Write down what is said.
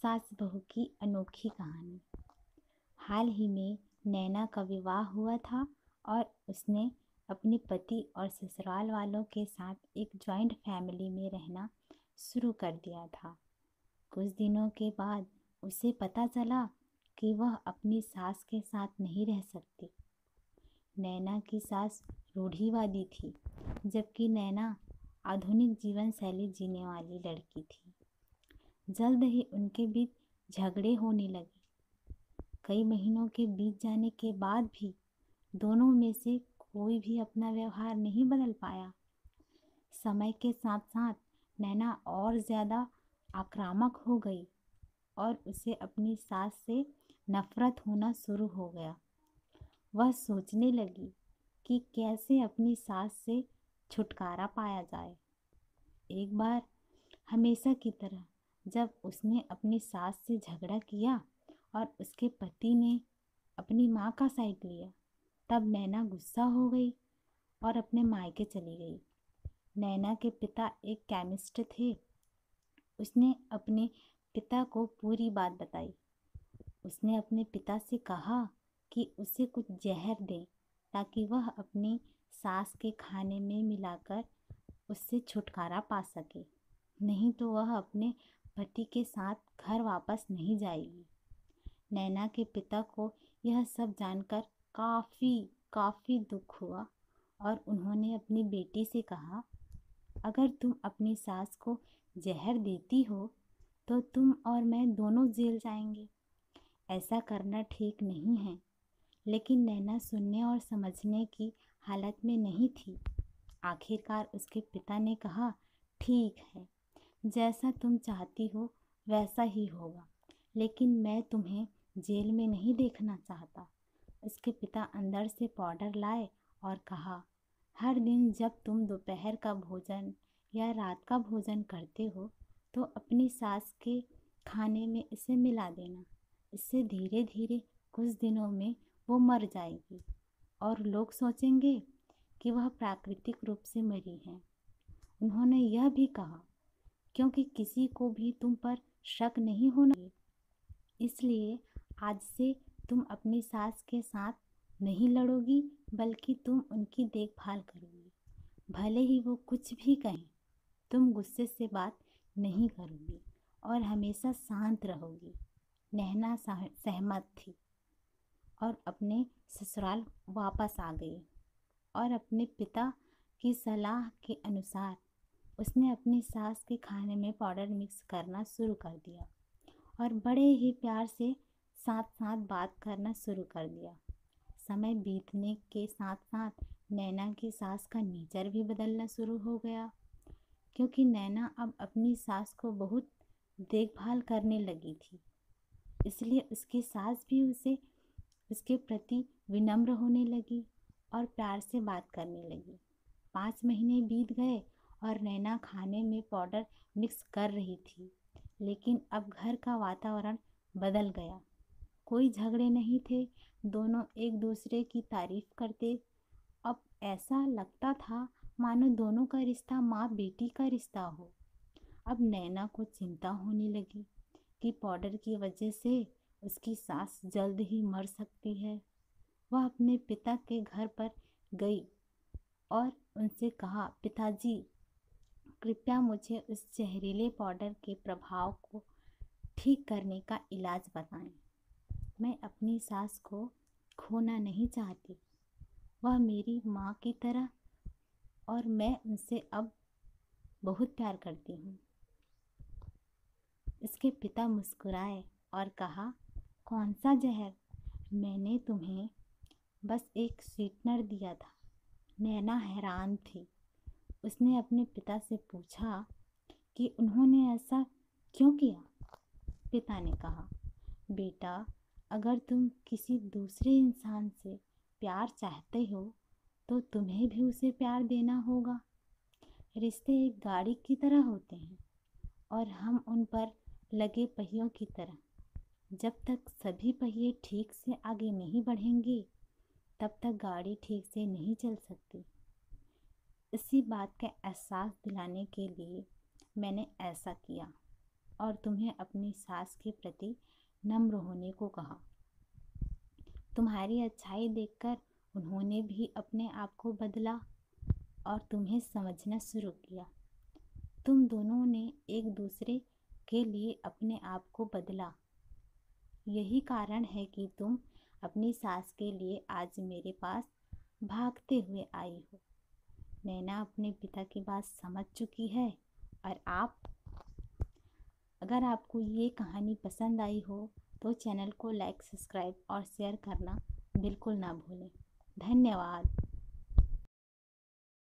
सास बहू की अनोखी कहानी। हाल ही में नैना का विवाह हुआ था और उसने अपने पति और ससुराल वालों के साथ एक जॉइंट फैमिली में रहना शुरू कर दिया था। कुछ दिनों के बाद उसे पता चला कि वह अपनी सास के साथ नहीं रह सकती। नैना की सास रूढ़िवादी थी, जबकि नैना आधुनिक जीवन शैली जीने वाली लड़की थी। जल्द ही उनके बीच झगड़े होने लगे। कई महीनों के बीत जाने के बाद भी दोनों में से कोई भी अपना व्यवहार नहीं बदल पाया। समय के साथ साथ नैना और ज़्यादा आक्रामक हो गई और उसे अपनी सास से नफरत होना शुरू हो गया। वह सोचने लगी कि कैसे अपनी सास से छुटकारा पाया जाए। एक बार हमेशा की तरह जब उसने अपनी सास से झगड़ा किया और उसके पति ने अपनी माँ का साइड लिया, तब नैना गुस्सा हो गई और अपने मायके चली गई। नैना के पिता एक केमिस्ट थे। उसने अपने पिता को पूरी बात बताई। उसने अपने पिता से कहा कि उसे कुछ जहर दें ताकि वह अपनी सास के खाने में मिलाकर उससे छुटकारा पा सके, नहीं तो वह अपने पति के साथ घर वापस नहीं जाएगी। नैना के पिता को यह सब जानकर काफ़ी दुख हुआ और उन्होंने अपनी बेटी से कहा, अगर तुम अपनी सास को जहर देती हो तो तुम और मैं दोनों जेल जाएंगे। ऐसा करना ठीक नहीं है। लेकिन नैना सुनने और समझने की हालत में नहीं थी। आखिरकार उसके पिता ने कहा, ठीक है, जैसा तुम चाहती हो वैसा ही होगा, लेकिन मैं तुम्हें जेल में नहीं देखना चाहता। उसके पिता अंदर से पाउडर लाए और कहा, हर दिन जब तुम दोपहर का भोजन या रात का भोजन करते हो तो अपनी सास के खाने में इसे मिला देना। इससे धीरे धीरे कुछ दिनों में वो मर जाएगी और लोग सोचेंगे कि वह प्राकृतिक रूप से मरी है। उन्होंने यह भी कहा, क्योंकि किसी को भी तुम पर शक नहीं होना चाहिए, इसलिए आज से तुम अपनी सास के साथ नहीं लड़ोगी, बल्कि तुम उनकी देखभाल करोगी। भले ही वो कुछ भी कहें, तुम गुस्से से बात नहीं करोगी और हमेशा शांत रहोगी। नैना सहमत थी और अपने ससुराल वापस आ गई और अपने पिता की सलाह के अनुसार उसने अपनी सास के खाने में पाउडर मिक्स करना शुरू कर दिया और बड़े ही प्यार से साथ साथ बात करना शुरू कर दिया। समय बीतने के साथ साथ नैना की सास का नेचर भी बदलना शुरू हो गया, क्योंकि नैना अब अपनी सास को बहुत देखभाल करने लगी थी। इसलिए उसकी सास भी उसके प्रति विनम्र होने लगी और प्यार से बात करने लगी। 5 महीने बीत गए और नैना खाने में पाउडर मिक्स कर रही थी, लेकिन अब घर का वातावरण बदल गया। कोई झगड़े नहीं थे, दोनों एक दूसरे की तारीफ करते। अब ऐसा लगता था मानो दोनों का रिश्ता माँ बेटी का रिश्ता हो। अब नैना को चिंता होने लगी कि पाउडर की वजह से उसकी सास जल्द ही मर सकती है। वह अपने पिता के घर पर गई और उनसे कहा, पिताजी, कृपया मुझे उस जहरीले पाउडर के प्रभाव को ठीक करने का इलाज बताएं। मैं अपनी सास को खोना नहीं चाहती। वह मेरी माँ की तरह और मैं उनसे अब बहुत प्यार करती हूँ। इसके पिता मुस्कुराए और कहा, कौन सा जहर? मैंने तुम्हें बस एक स्वीटनर दिया था। नैना हैरान थी। उसने अपने पिता से पूछा कि उन्होंने ऐसा क्यों किया। पिता ने कहा, बेटा, अगर तुम किसी दूसरे इंसान से प्यार चाहते हो तो तुम्हें भी उसे प्यार देना होगा। रिश्ते एक गाड़ी की तरह होते हैं और हम उन पर लगे पहियों की तरह। जब तक सभी पहिए ठीक से आगे नहीं बढ़ेंगे, तब तक गाड़ी ठीक से नहीं चल सकती। इसी बात का एहसास दिलाने के लिए मैंने ऐसा किया और तुम्हें अपनी सास के प्रति नम्र होने को कहा। तुम्हारी अच्छाई देखकर उन्होंने भी अपने आप को बदला और तुम्हें समझना शुरू किया। तुम दोनों ने एक दूसरे के लिए अपने आप को बदला। यही कारण है कि तुम अपनी सास के लिए आज मेरे पास भागते हुए आई हो। नैना अपने पिता की बात समझ चुकी है। और अगर आपको ये कहानी पसंद आई हो तो चैनल को लाइक, सब्सक्राइब और शेयर करना बिल्कुल ना भूलें। धन्यवाद।